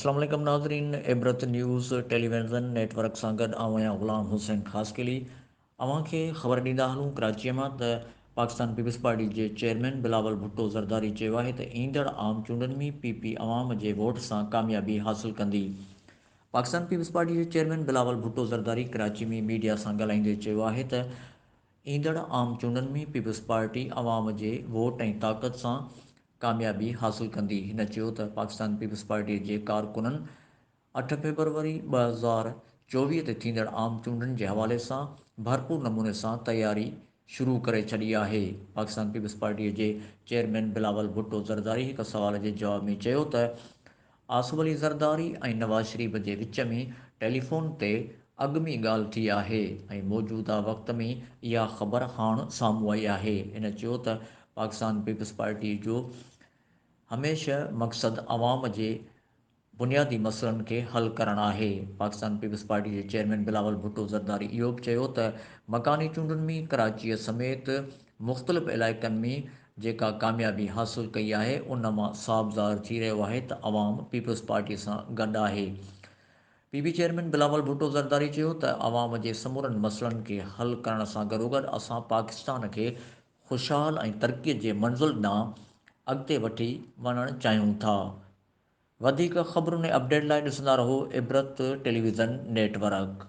अस्सलाम वालेकुम नाज़रीन। इबरत न्यूज़ टेलीविज़न नेटवर्क सां गॾु आहियां ग़ुलाम हुसैन ख़ासकेली। अव्हांखे ख़बर ॾींदा हलूं कराचीअ मां त पाकिस्तान पीपल्स पार्टी जे चेयरमैन बिलावल भुट्टो ज़रदारी चयो आहे त ईंदड़ आम चूंडनि में पीपी अवाम जे वोट सां कामयाबी हासिलु कंदी। पाकिस्तान पीपल्स पार्टी जे चेयरमैन बिलावल भुट्टो ज़रदारी कराची में मीडिया सां ॻाल्हाईंदे चयो आहे त ईंदड़ आम चूंडनि में पीपल्स पार्टी अवाम जे वोट ऐं ताक़त सां कामयाबी हासिलु कंदी। हिन चयो त पाकिस्तान पीपल्स पार्टीअ जे कारकुननि 8 फरवरी 2024 ते थींदड़ आम चूंडनि जे हवाले सां भरपूर नमूने सां तयारी शुरू करे छॾी आहे। पाकिस्तान पीपल्स पार्टीअ जे चेयरमैन बिलावल भुट्टो ज़रदारी हिक सवाल जे जवाब में चयो त आसिफ अली ज़रदारी ऐं नवाज़ शरीफ़ जे विच में टेलीफ़ोन ते अॻु में ॻाल्हि थी आहे ऐं मौजूदा वक़्त में इहा ख़बर हाणे साम्हूं आई आहे। हिन चयो त पाकिस्तान पीपल्स पार्टीअ जो हमेशह मक़सदु अवाम जे बुनियादी मसइलनि खे हल करणु आहे। पाकिस्तान पीपल्स पार्टी जे चेयरमैन बिलावल भुट्टो ज़रदारी इहो बि चयो त मकानी चूंडुनि में कराचीअ समेत मुख़्तलिफ़ इलाइक़नि में जेका कामयाबी हासिलु कई आहे उन मां साफ़ ज़ाहिर थी रहियो आहे त अवाम पीपल्स पार्टीअ सां गॾु आहे। पीपी चेयरमैन बिलावल भुट्टो ज़रदारी चयो त अवाम जे समूरनि मसइलनि खे हल करण सां गॾोगॾु असां पाकिस्तान खे ख़ुशहाल ऐं तरक़ीअ जे मंज़िल ॾांहुं अॻिते वठी वञणु चाहियूं था। वधीक ख़बरुनि ऐं अपडेट लाइ ॾिसंदा रहो इबरत टेलीविज़न नेटवर्क।